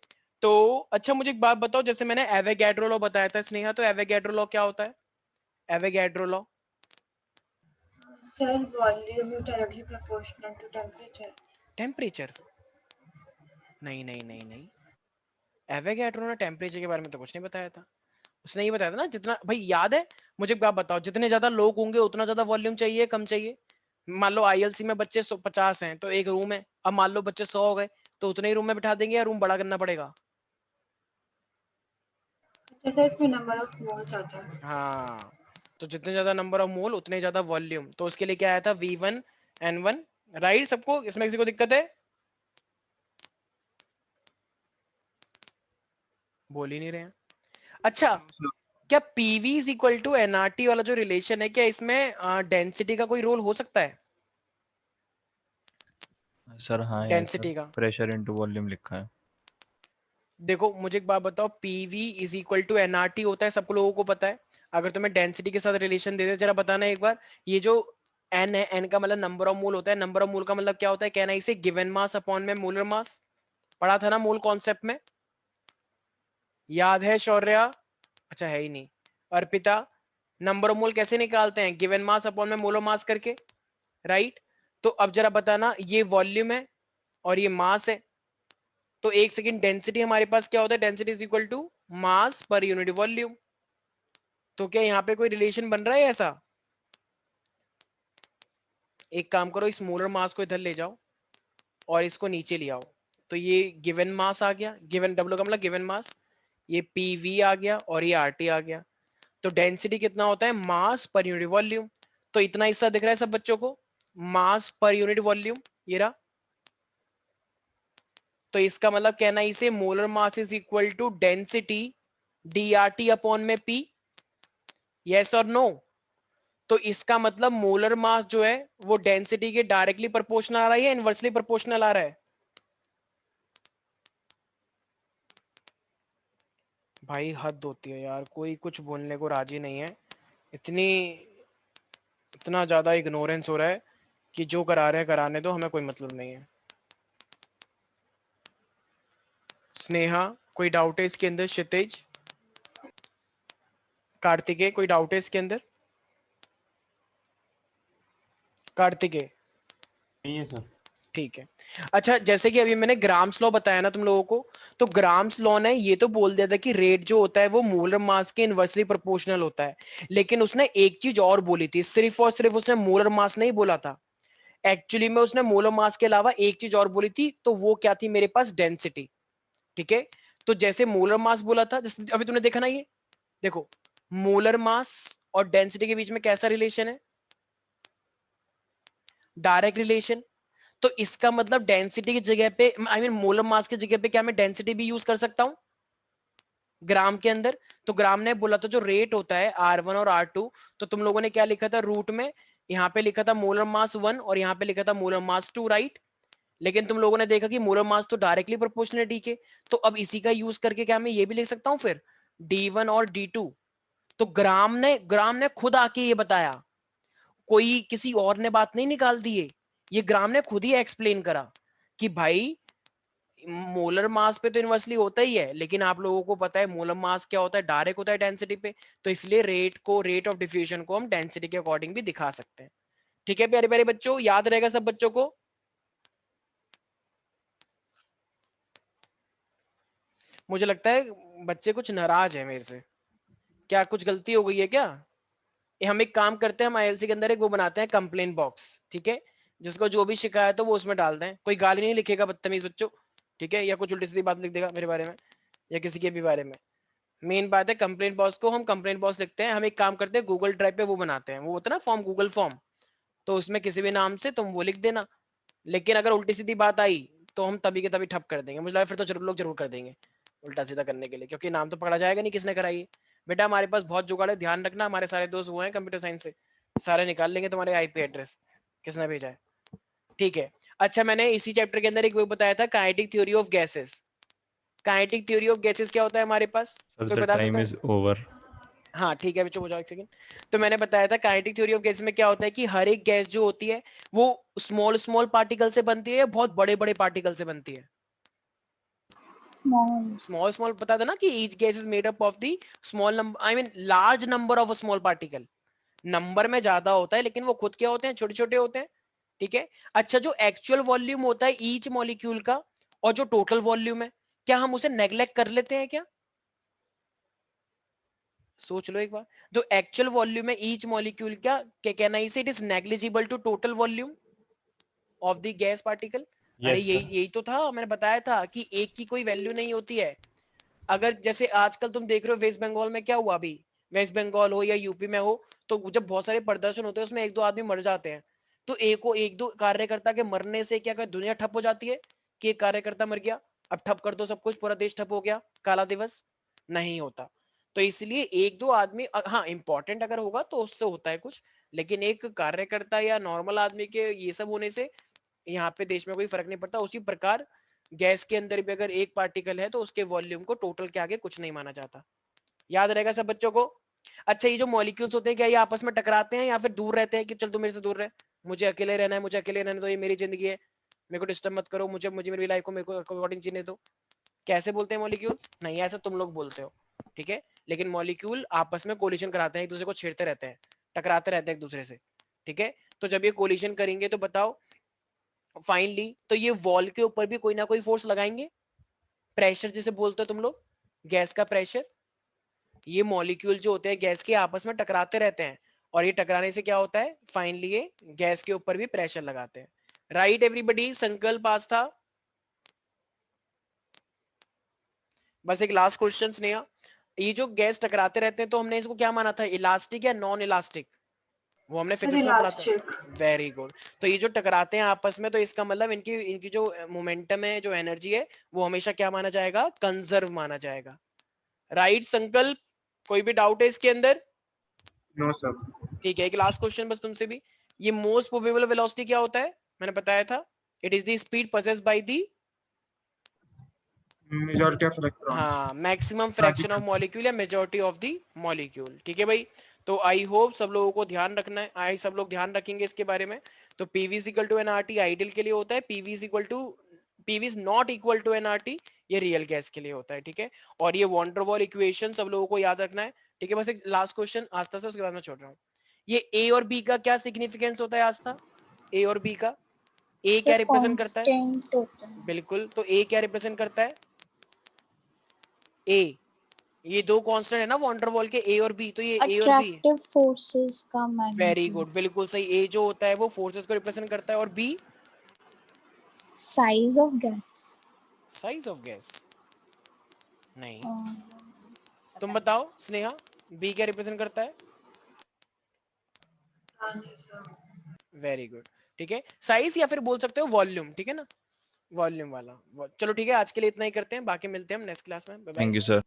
तो अच्छा मुझे एक बात बताओ, जैसे मैंने एवोगैड्रो लॉ बताया था स्नेहा, तो एवोगैड्रो लॉ क्या होता है? Avogadro law sir volume is directly proportional to temperature. Temperature? नहीं नहीं नहीं नहीं, एवोगैड्रो ने टेम्परेचर के बारे में तो कुछ नहीं बताया था। उसने ये बताया था ना, जितना भाई याद है, मुझे एक बात बताओ, जितने ज्यादा लोग होंगे उतना ज्यादा वॉल्यूम चाहिए, कम चाहिए? मान लो ILC में बच्चे 50 हैं तो एक रूम है, अब मान लो बच्चे 100 हो गए, तो उतने ही रूम में बिठा देंगे या रूम बड़ा करना पड़ेगा? जैसे इसमें नंबर ऑफ मोल्स आता है। हाँ, तो जितने ज्यादा नंबर ऑफ मोल उतने ज्यादा वॉल्यूम, तो उसके लिए क्या आया था, V1 N1। राइट, सबको इसमें किसी को दिक्कत है? बोल ही नहीं रहे हैं। अच्छा, क्या PV is equal to NRT वाला जो रिलेशन है, क्या इसमें डेंसिटी का कोई रोल हो सकता है? सर हाँ है सर, डेंसिटी का प्रेशर इनटू वॉल्यूम लिखा है। देखो मुझे एक बात बताओ, PV is equal to NRT होता है, सब लोगों को पता है। अगर तुम्हें डेंसिटी के साथ रिलेशन दे दे, जरा बताना एक बार। ये जो N है, N का मतलब नंबर ऑफ मोल होता है, नंबर ऑफ मोल का मतलब क्या होता है, कहना इसे गिवन मास अपॉन में मोलर मास। पढ़ा था ना मोल कॉन्सेप्ट में, याद है शौर्या? अच्छा है ही नहीं। अर्पिता, नंबर ऑफ मोल कैसे निकालते हैं, गिवन मास अपॉन में मोलर मास करके, राइट? तो अब जरा बताना, ये वॉल्यूम है और ये मास है, तो एक सेकंड, डेंसिटी हमारे पास क्या होता है, density is equal to mass पर यूनिट वॉल्यूम। तो क्या यहाँ पे कोई रिलेशन बन रहा है ऐसा? एक काम करो, इस मोलर मास को इधर ले जाओ और इसको नीचे ले आओ, तो ये गिवन मास आ गया, गिवन W का मतलब गिवन मास, ये PV आ गया और ये RT आ गया। तो डेंसिटी कितना होता है, मास पर यूनिट वॉल्यूम। तो इतना हिस्सा दिख रहा है सब बच्चों को, मास पर यूनिट वॉल्यूम, ये रहा। तो इसका मतलब कहना इसे molar mass is equal to density DRT upon में P। यस और नो? तो इसका मतलब मोलर मास जो है वो डेंसिटी के डायरेक्टली प्रोपोर्शनल आ रहा है या इनवर्सली प्रोपोर्शनल आ रहा है? भाई हद होती है यार, कोई कुछ बोलने को राजी नहीं है। इतना ज्यादा इग्नोरेंस हो रहा है कि जो करा रहे हैं कराने दो, हमें कोई मतलब नहीं है। स्नेहा, कोई डाउट है इसके अंदर? क्षितिज, कार्तिकेय, कोई डाउट है इसके अंदर? कार्तिकेय, नहीं है सर। ठीक है। अच्छा, जैसे कि अभी मैंने ग्राम्स लॉ बताया ना तुम लोगों को, तो ग्राम्स लॉ ने ये तो बोल दिया था कि रेट जो होता है वो मोलर मास के इनवर्सली प्रोपोर्शनल होता है, लेकिन उसने एक चीज और बोली थी, सिर्फ और सिर्फ उसने मोलर मास नहीं बोला था, एक्चुअली में उसने मोलर मास के अलावा एक चीज और बोली थी, तो वो क्या थी मेरे पास, डेंसिटी। ठीक है, तो जैसे मोलर मास बोला था, जैसे अभी तुमने देखा ना, ये देखो मोलर मास और डेंसिटी के बीच में कैसा रिलेशन है, डायरेक्ट रिलेशन। तो इसका मतलब डेंसिटी की जगह पे, आई मीन मोलर मास की जगह पे क्या मैं डेंसिटी भी यूज कर सकता हूं ग्राम के अंदर? तो ग्राम ने बोला था जो रेट होता है R1 और R2, तो तुम लोगों ने क्या लिखा था रूट में, यहाँ पे लिखा था मोलर मास 1 और यहाँ पे लिखा था मोलर मास 2, राइट? लेकिन तुम लोगों ने देखा कि मोलर मास तो डायरेक्टली प्रोपोर्शनल है D के, तो अब इसी का यूज करके क्या मैं ये भी लिख सकता हूँ फिर D1 और D2? तो ग्राम ने खुद आके ये बताया, कोई किसी और ने बात नहीं निकाल दी है, ये ग्राम ने खुद ही एक्सप्लेन करा कि भाई मोलर मास पे तो इनवर्सली होता ही है, लेकिन आप लोगों को पता है मोलर मास क्या होता है, डायरेक्ट होता है डेंसिटी पे, तो इसलिए रेट ऑफ डिफ्यूजन को हम डेंसिटी के अकॉर्डिंग भी दिखा सकते हैं। ठीक है प्यारे प्यारे बच्चों, याद रहेगा सब बच्चों को? मुझे लगता है बच्चे कुछ नाराज है मेरे से, क्या कुछ गलती हो गई है क्या? हम एक काम करते हैं, हम आईएलसी के अंदर एक वो बनाते हैं कंप्लेन बॉक्स, ठीक है, जिसको जो भी शिकायत हो वो उसमें डाल दें, कोई गाली नहीं लिखेगा बदतमीज बच्चों, ठीक है, या कुछ उल्टी सीधी बात लिख देगा मेरे बारे में या किसी के भी बारे में। मेन बात है कंप्लेंट बॉक्स को हम कंप्लेंट बॉक्स लिखते हैं। हम एक काम करते हैं, गूगल ड्राइव पे वो बनाते हैं, वो होता है ना फॉर्म, गूगल फॉर्म, तो उसमें किसी भी नाम से तुम वो लिख देना, लेकिन अगर उल्टी सीधी बात आई तो हम तभी के तभी ठप कर देंगे, मुझे लगा फिर तो जरूर लोग जरूर कर देंगे उल्टा सीधा करने के लिए, क्योंकि नाम तो पकड़ा जाएगा नहीं किसने कराई है। बेटा हमारे पास बहुत जुगाड़ है, ध्यान रखना, हमारे सारे दोस्त हुए हैं कंप्यूटर साइंस से, सारे निकाल लेंगे तुम्हारे आईपी एड्रेस किसने भेजा है, ठीक है। अच्छा मैंने इसी चैप्टर के अंदर एक वो बताया था, kinetic theory of gases. Kinetic theory of gases क्या होता है हमारे पास, सर कोई द बता टाइम सकता है? Is over. हाँ ठीक है बच्चों, हो जाओ एक सेकंड। तो मैंने बताया था काइनेटिक थ्योरी ऑफ गैसेस में क्या होता है कि हर एक गैस जो होती है वो स्मॉल स्मॉल पार्टिकल से बनती है या बहुत बड़े बड़े पार्टिकल से बनती है? स्मॉल। स्मॉल स्मॉल पता था ना कि each gas is made up of the small number, I mean large number of small particle. Number में ज्यादा होता है लेकिन वो खुद क्या होते हैं, छोटे छोटे होते हैं, ठीक है। अच्छा जो एक्चुअल वॉल्यूम होता है ईच मॉलिक्यूल का और जो टोटल वॉल्यूम है, क्या हम उसे नेग्लेक्ट कर लेते हैं क्या? सोच लो एक बार, जो एक्चुअल वॉल्यूम है ईच मॉलिक्यूल का, can I say it is negligible to total volume of the gas particle? अरे यस यही सर। यही तो था, मैंने बताया था कि एक की कोई वैल्यू नहीं होती है। अगर जैसे आजकल तुम देख रहे हो वेस्ट बंगाल में क्या हुआ अभी, वेस्ट बंगाल हो या यूपी में हो, तो जब बहुत सारे प्रदर्शन होते हैं उसमें एक दो आदमी मर जाते हैं, तो एक दो कार्यकर्ता के मरने से क्या दुनिया ठप हो जाती है कि एक कार्यकर्ता मर गया अब ठप कर दो सब कुछ, पूरा देश ठप हो गया, काला दिवस? नहीं होता। तो इसलिए एक दो आदमी हाँ इंपॉर्टेंट अगर होगा तो उससे होता है कुछ, लेकिन एक कार्यकर्ता या नॉर्मल आदमी के ये सब होने से यहाँ पे देश में कोई फर्क नहीं पड़ता। उसी प्रकार गैस के अंदर भी अगर एक पार्टिकल है तो उसके वॉल्यूम को टोटल के आगे कुछ नहीं माना जाता। याद रहेगा सब बच्चों को? अच्छा ये जो मॉलिक्यूल्स होते हैं क्या ये आपस में टकराते हैं या फिर दूर रहते हैं कि चल तू मेरे से दूर रहे, मुझे अकेले रहना है, मुझे अकेले रहने दो, ये मेरी जिंदगी है, मेरे को डिस्टर्ब मत करो, मुझे मुझे मेरी लाइफ को मेरे को अकॉर्डिंग जीने दो? कैसे बोलते हैं मॉलिक्यूल्स? नहीं ऐसा तुम लोग बोलते हो, ठीक है, लेकिन मॉलिक्यूल आपस में कोलिशन कराते हैं, एक दूसरे को छेड़ते रहते हैं, टकराते रहते हैं एक दूसरे से, ठीक है। तो जब ये कोलिशन करेंगे तो बताओ फाइनली तो ये वॉल के ऊपर भी कोई ना कोई फोर्स लगाएंगे, प्रेशर जिसे बोलते हो तुम लोग, गैस का प्रेशर। ये मॉलिक्यूल जो होते हैं गैस के आपस में टकराते रहते हैं, और ये टकराने से क्या होता है फाइनली ये गैस के ऊपर भी प्रेशर लगाते हैं। राइट एवरीबॉडी, संकल्प पास था। बस एक लास्ट क्वेश्चन स्नेहा, ये जो गैस टकराते रहते हैं तो हमने इसको क्या माना था, इलास्टिक या नॉन इलास्टिक? वो हमने सर फिजिक्स में पढ़ा था। इलास्टिक। Very good. तो ये जो टकराते हैं आपस में तो इसका मतलब इनकी इनकी जो मोमेंटम है, जो एनर्जी है, वो हमेशा क्या माना जाएगा, कंजर्व माना जाएगा। राइट संकल्प, कोई भी डाउट है इसके अंदर? No sir. ठीक है, एक लास्ट क्वेश्चन बस तुमसे भी, ये मोस्ट प्रोबेबल वेलोसिटी क्या होता है? मैंने बताया था it is the speed possessed by the, majority of electron. हाँ मैक्सिमम फ्रैक्शन ऑफ मॉलिक्यूल या मेजॉरिटी ऑफ द मॉलिक्यूल, ठीक है भाई। तो आई होप सब लोगों को ध्यान रखना है, आई सब लोग ध्यान रखेंगे इसके बारे में। तो PV is equal to NRT ideal के लिए होता है, PV is not equal to NRT ये रियल गैस के लिए होता है, ठीक है। और ये वॉन डेर वाल इक्वेशन सब लोगों को याद रखना है, ठीक है। बस एक लास्ट क्वेश्चन आस्था से, उसके बाद मैं छोड़ रहा हूँ। ये ए और बी का क्या सिग्निफिकेंस होता है आस्था, ए और बी का? ए क्या सर रिप्रेजेंट करता है? कांस्टेंट होता है। बिल्कुल, तो ए क्या रिप्रेजेंट करता है? ए, ये दो कांस्टेंट है ना वॉन डेर वाल के, ए और बी, तो ये ए और बी। अट्रैक्टिव फोर्सेस का वेरी मैग्नीट्यूड। गुड, बिल्कुल सही। ए जो होता है वो फोर्सेस को रिप्रेजेंट करता है, और B size of gas. Size of gas? नहीं, तुम बताओ स्नेहा, बी क्या रिप्रेजेंट करता है? हाँ नहीं सर। वेरी गुड, ठीक है, साइज या फिर बोल सकते हो वॉल्यूम, ठीक है ना, वॉल्यूम वाला। चलो ठीक है, आज के लिए इतना ही करते हैं, बाकी मिलते हैं हम नेक्स्ट क्लास में, bye bye. Thank you sir.